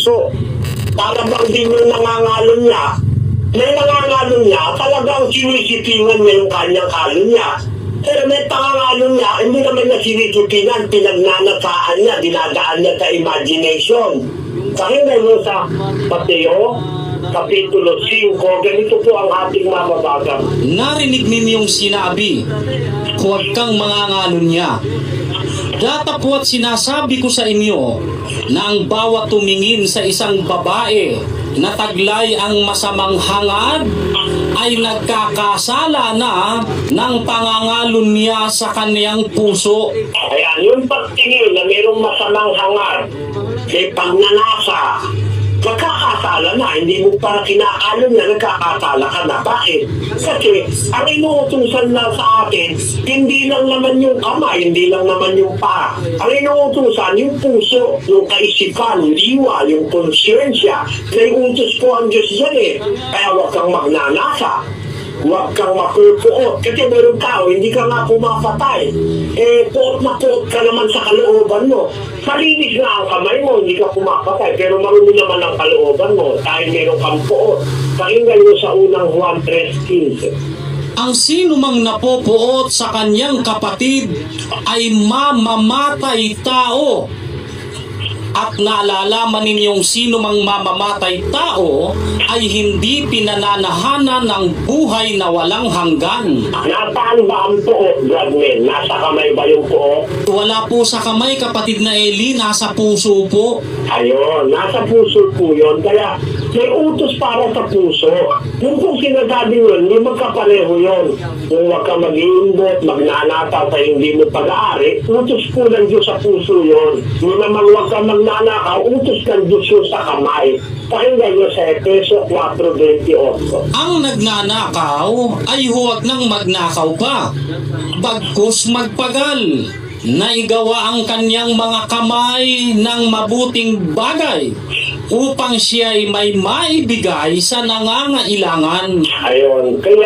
puso. Para bang din yung nangangalon niya, may nangangalon niya, talagang sinisipingan niya yung kanyang kalon niya. Pero may pangangalon niya, hindi naman niya sinisipingan, pinagnanasaan niya, dinadaan niya sa imagination. Pakinggan niyo sa Mateo, Kapitulo 5, ganito po ang ating mababasa. Narinig ninyong sinabi, huwag kang mangangalon niya. Datapwat sinasabi ko sa inyo na ang bawat tumingin sa isang babae na taglay ang masamang hangad ay nagkakasala na ng pangangalon niya sa kaniyang puso. Ayan, yung pagtingin na mayroong masamang hangad, may pagnanasa, magkakasala na, hindi mo para kinaalam na nagkakasala ka na. Bakit? Kasi ang inuutusan lang sa atin, hindi lang naman yung kamay, hindi lang naman yung paa. Ang inuutusan, yung puso, yung kaisipan, liwa, yung konsyensya. May utos po ang Diyos yan eh. Kaya huwag kang magnanasa. Huwag kang makupuot. Kasi meron tao, hindi ka nga pumapatay. Puot na puot ka naman sa kalooban mo. Malinis na ang kamay mo, hindi ka pumapatay. Pero marumi naman ang kalooban mo dahil meron kang puot. Pakinggan nyo sa unang Juan 3:15. Ang sino mang napopuot sa kanyang kapatid ay mamamatay tao. At naalalaman ninyong sino mang mamamatay tao ay hindi pinananahanan ng buhay na walang hanggan. Nasaan ba ang puot, Bradman? Nasa kamay ba yung puot? Wala po sa kamay, kapatid na Eli, nasa puso po. Ayun, nasa puso po yun. Kaya may utos para sa puso. Yung kung sinasabi yun, hindi magkapareho yun. Kung huwag ka mag-iimbot, magnanata sa hindi mo pag-aari, utos po ng Diyos sa puso yun. Yung naman huwag ka magnanakaw, utos ng Diyos yun sa kamay. Pakinggan nyo sa Efeso 4:28. Ang nagnanakaw ay huwag nang magnakaw pa, bagkus magpagal, naigawa ang kanyang mga kamay ng mabuting bagay, upang siya'y may maibigay sa nangangailangan. Ayun. Kaya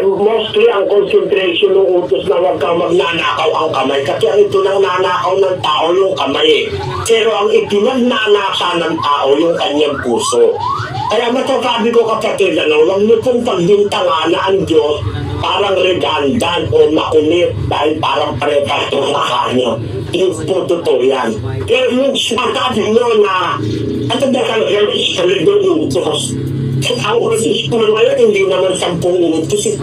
mostly ang concentration ng utos na huwag kang magnanakaw ang kamay. Kasi ang ito nang nanakaw ng tao yung kamay. Pero ang ipinagnanasa ng tao yung kanyang puso. Kaya masasabi ko kapatid, huwag niyo pong pagbintangan na ang Diyos parang redundant o makulit dahil parang pare-pares sa kanya. Yung po totoo yan. Pero yung sinasabi nyo na at ang dakal yan is talagang utos. Ang utos po ngayon hindi naman 10 utos.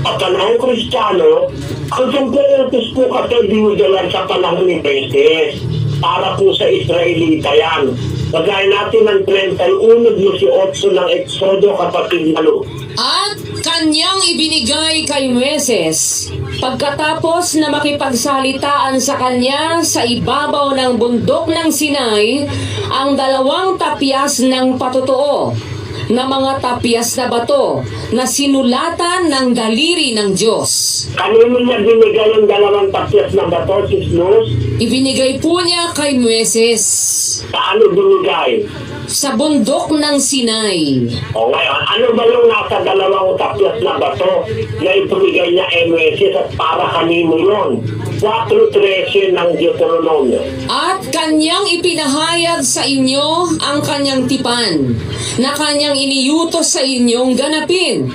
At panahon Kristiyano, ang 10 utos po kasi dinudalan sa panahon ni Moises para po sa Israelita yan. Bagay natin ng 31:18 ng Exodo, kapatid Malo. At kanyang ibinigay kay Moises pagkatapos na makipagsalitaan sa kanya sa ibabaw ng bundok ng Sinai ang 2 tapyas ng patotoo na mga tapyas na bato na sinulatan ng daliri ng Diyos. Kanino niya binigay yung 2 tapyas na bato, Sis Luz? Ibinigay po niya kay Moises Paano binigay? sa bundok ng Sinai. O ngayon, ano ba yung nasa 2 tapyas na bato na ibinigay niya Moises at para kanino yun? 4:13 ng Deuteronomio. At kanyang ipinahayag sa inyo ang kanyang tipan, na kanyang iniutos sa inyong ganapin.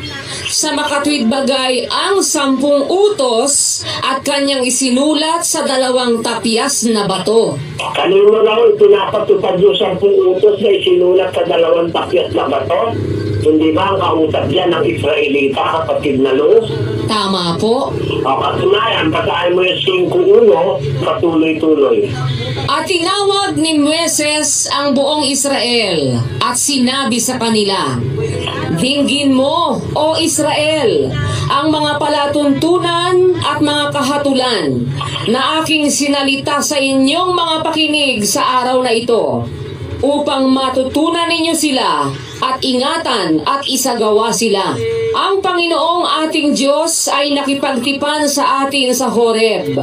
Sa makatwid bagay ang 10 utos at kanyang isinulat sa 2 tapyas na bato. Kanino raw pinapatupad yung 10 utos na isinulat sa 2 tapyas na bato? Hindi ba ang kausap yan ng Israelita, kapatid na Luz? Tama po. O katunayan, basahin mo yung 5:1, patuloy-tuloy. At tinawag ni Moises ang buong Israel at sinabi sa kanila, dinggin mo, O Israel, ang mga palatuntunan at mga kahatulan na aking sinalita sa inyong mga pakinig sa araw na ito, upang matutunan ninyo sila at ingatan at isagawa sila. Ang Panginoong ating Diyos ay nakipagtipan sa atin sa Horeb.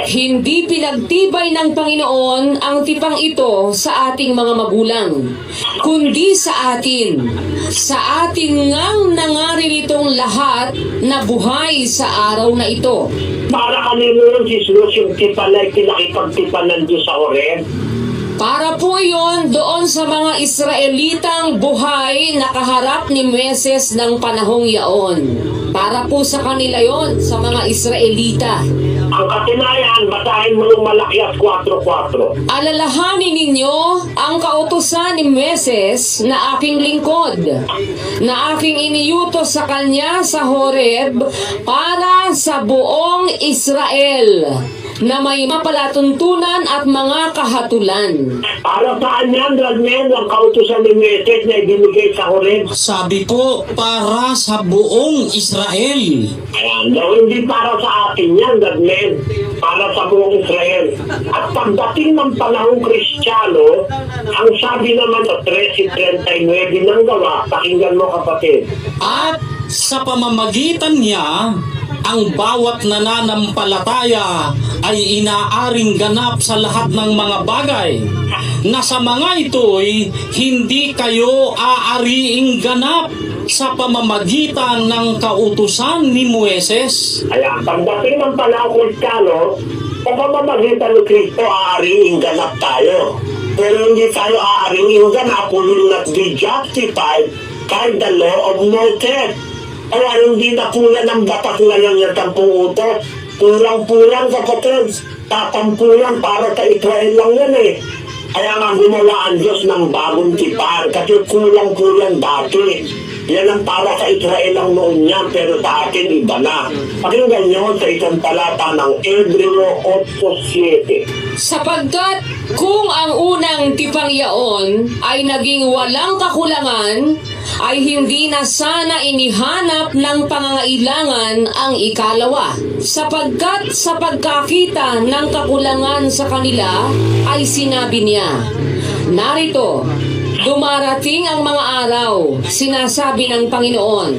Hindi pinagtibay ng Panginoon ang tipang ito sa ating mga magulang, kundi sa atin. Sa atin ngang nangarilitong lahat na buhay sa araw na ito. Para kanino yung Jesus, yung tipan na pinakipagtipan ng Diyos sa Horeb? Para po iyon doon sa mga Israelitang buhay na kaharap ni Moises ng panahong yaon. Para po sa kanila yon, sa mga Israelita. Ang katunayan, basahin mo yung Malakias 4:4. Alalahanin ninyo ang kautusan ni Moises na aking lingkod, na aking iniutos sa kanya sa Horeb para sa buong Israel, na may mapalatuntunan at mga kahatulan. Para saan yan, Radmen, ang kautusan ni Moises na ibinigay sa Horeb? Sabi po, para sa buong Israel. Ayan, daw hindi para sa atin yan, Radmen, para sa buong Israel. At pagdating ng panahong Kristiyano, ang sabi naman sa 13:39 ng Gawa, pakinggan mo kapatid. At sa pamamagitan niya, ang bawat nananampalataya ay inaaring ganap sa lahat ng mga bagay, na sa mga ito'y hindi kayo aariing ganap sa pamamagitan ng kautusan ni Moises. Kaya pagdating ng panahong Kristiyano, sa pamamagitan ni Kristo, aariing ganap tayo. Pero hindi tayo aariing ganap, we will not be justified by the law of Moses. Kaya hindi na kulang ng batas ngayon yung 10 utos. Kulang-kulang kapatid. Tatampulan para sa Israel lang yan eh. Kaya nga gumawa ang Diyos ng bagong tipan. Kasi kulang-kulang dati. Yan ang para sa Israel lang noon yan. Pero sa atin iba na. Pakinggan nyo sa isang talata ng Hebreo 8:7. Sapagkat kung ang unang tipang yaon ay naging walang kakulangan, ay hindi na sana inihanap ng pangangailangan ang ikalawa. Sapagkat sa pagkakita ng kakulangan sa kanila, ay sinabi niya, narito, dumarating ang mga araw, sinasabi ng Panginoon,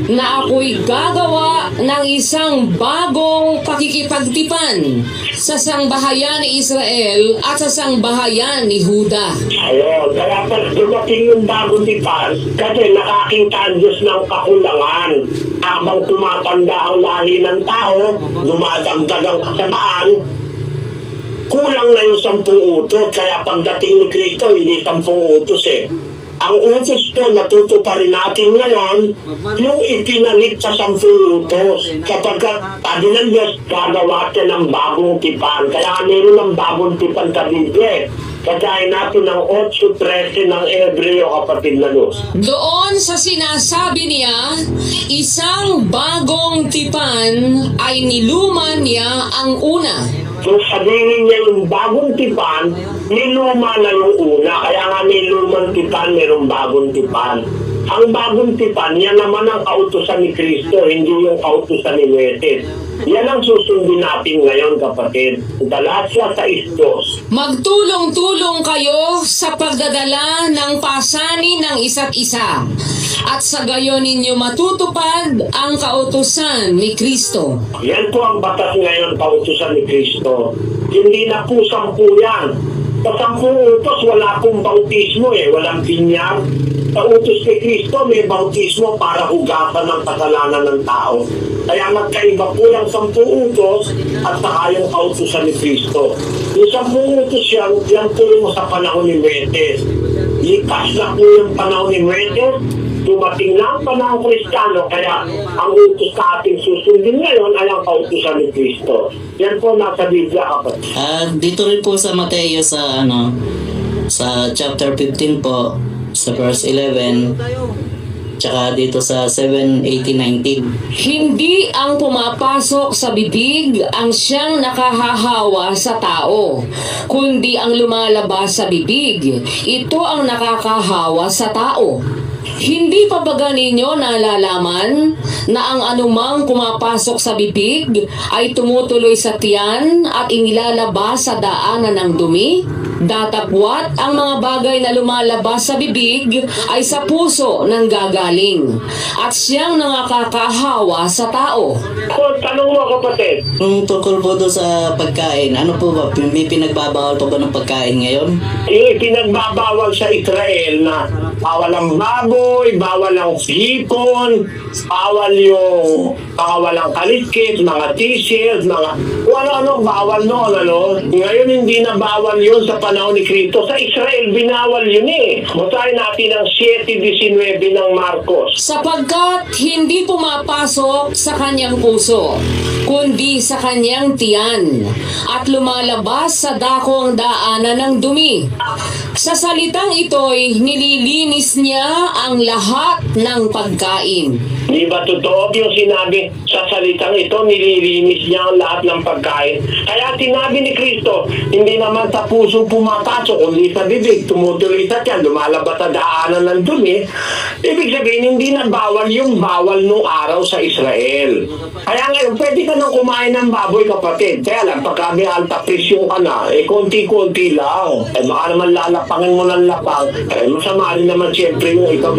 na ako'y gagawa ng isang bagong pakikipagtipan sa sangbahayan ni Israel at sa sangbahayan ni Huda. Ayun, kaya pag dumating yung bagong tipan, kasi nakakita ang Diyos ng kakulangan. Habang tumatanda ang lahi ng tao, dumadagdag ang kasamaan, kulang na yung 10 utos. Kaya pagdating ni Kristo, hindi 10 utos eh. Ang utos po, natutuparin natin ngayon, yung ipinalit sa 10 utos. Kapag sabi ng Diyos, gagawa siya ng bagong tipan. Kaya meron ng bagong tipan sa Biblia. Kagaya natin ng 8:13 ng Hebreo, kapatid na Luz. Doon sa sinasabi niya, isang bagong tipan ay niluman niya ang una. So sabihin niya yung bagong tipan, niluma na yung una. Kaya nga may lumang tipan, mayroong bagong tipan. Ang bagong tipan, yan naman ang kautusan ni Kristo, hindi yung kautusan ni Moises. Yan ang susundin natin ngayon, kapatid. Galasya 6:2. Magtulong-tulong kayo sa pagdadala ng pasanin ng isa't isa, at sa gayon ninyo matutupad ang kautusan ni Kristo. Yan po ang batas ngayon, kautusan ni Kristo. Hindi na po 10 yan. Sa 10 utos, wala pong bautismo eh. Walang binyag. Sa utos ni Kristo, may bautismo para hugasan ng kasalanan ng tao. Kaya magkaiba po yung 10 utos at saka yung kautusan ni Kristo. Yung 10 utos yan po yung sa panahon ni Moises. Likas na po yung panahon ni Moises. Dumating na ang panahon Kristiyano, kaya ang utos sa ating susundin ngayon ay ang kautusan ni Kristo. Yan po nasa Biblia, kapatid. Dito rin po sa Mateo sa chapter 15 po, sa verse 11, tsaka dito sa 7:18-19. Hindi ang pumapasok sa bibig ang siyang nakahahawa sa tao, kundi ang lumalabas sa bibig, ito ang nakakahawa sa tao. Hindi pa ba ninyo nalalaman na ang anumang pumapasok sa bibig ay tumutuloy sa tiyan at inilalabas sa daanan ng dumi? Datapwat ang mga bagay na lumalabas sa bibig ay sa puso nang gagaling, at siyang nakakahawa sa tao. Kung tanong mo, kapatid, Kung tungkol po doon sa pagkain, ano po ba? May pinagbabawal pa ba ng pagkain ngayon? yung ipinagbabawal sa Israel na bawal ang baboy, bawal ang sipon, bawal yung mga walang kaliskis, mga t-shirts, mga ano-ano, bawal noon, ano? Ngayon hindi na bawal yun sa panahon ni Cristo. Sa Israel, binawal yun eh. Basahin natin ang 7:19 ng Marcos. Sapagkat hindi pumapasok sa kanyang puso, kundi sa kanyang tiyan, at lumalabas sa dako ang daanan ng dumi. Sa salitang ito'y nililinis niya ang lahat ng pagkain. Di ba totoo yung sinabi sa salitang ito, nililinis niya ang lahat ng pagkain? Kaya sinabi ni Kristo, hindi naman sa puso pumapasok, kundi sa bibig, tumutuloy sa tiyan, lumalabas sa daanan ng dumi. Ibig sabihin, hindi na bawal yung bawal nung araw sa Israel. Kaya ngayon, pwede ka nang kumain ng baboy, kapatid. Kaya lang, pagka may alta presyon ka na, konti-konti lang. Baka naman lalapangin mo ng lapang. Masama rin naman siyempre yung ikaw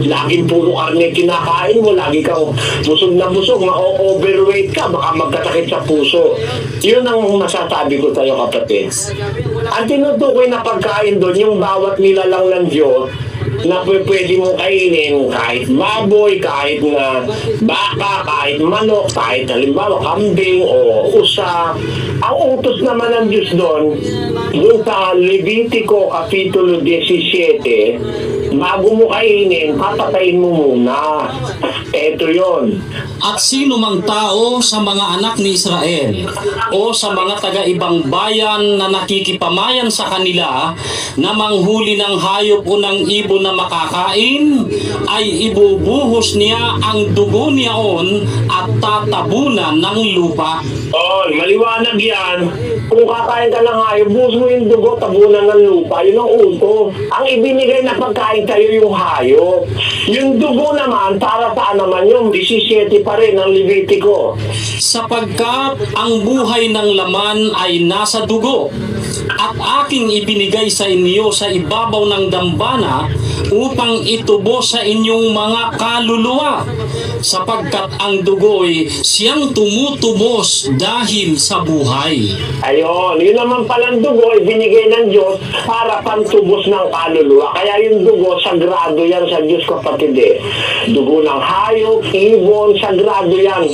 laging puro karne kinakain mo, lagi kang busog na busog, ma-overweight ka, baka magkasakit sa puso. Yun ang masasabi ko tayo, kapatid. Ang tinutukoy na pagkain doon, yung bawat nilalang ng Diyos, na pwede mong kainin kahit baboy, kahit na baka, kahit manok, kahit halimbawa kambing o usa. Ang utos naman ng Diyos doon sa Levitico Kapitulo 17, bago mo kainin, papatayin mo muna. Eto yon. At sino mang tao sa mga anak ni Israel o sa mga taga-ibang bayan na nakikipamayan sa kanila na manghuli ng hayop o ng ibon na makakain, ay ibubuhos niya ang dugo niyaon at tatabunan ng lupa. Maliwanag yan. Kung kakain ka ng hayop, buhos mo yung dugo, tabunan ng lupa. Yun ang uto. Ang ibinigay na pagkain sa'yo yung hayop. Yung dugo naman, para saan naman yung 17 pa rin ng Levitico. Sapagkat ang buhay ng laman ay nasa dugo, at aking ibinigay sa inyo sa ibabaw ng dambana upang itubos sa inyong mga kaluluwa, sapagkat ang dugo'y siyang tumutubos dahil sa buhay. Ayun, yun naman palang dugo, ibinigay ng Diyos para pantubos ng kaluluwa. Kaya yung dugo, sagrado yan sa Diyos, kapatid eh. Dugo ng hayop, ibon, sagrado yan.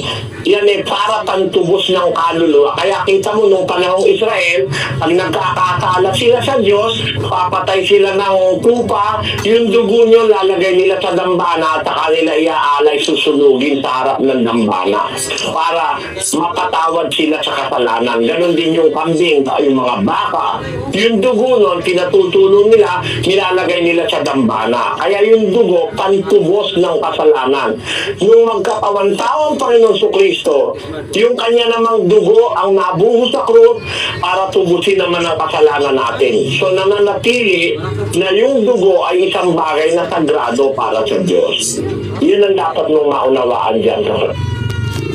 Yan para pantubos ng kaluluwa. Kaya kita mo nung panahong Israel, pag nagkakakala sila sa Diyos, papatay sila ng tupa, yung dugo nyo lalagay nila sa dambana at saka nila iaalay, susunugin sa harap ng dambana para mapatawad sila sa kasalanan. Ganon din yung kambing, yung mga baka. Yung dugo nun, pinatutulong nila, nilalagay nila sa dambana. Kaya yung dugo, pantubos ng kasalanan. Nung magkatawan tao ang Panginoon Kristo, yung kanya namang dugo ang nabuhos sa krus para tubusin naman ang kasalanan natin. So nananatili na yung dugo ay isang bagay na sagrado para sa Diyos. Yun ang dapat mong maunawaan dyan.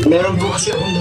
Meron po kasi akong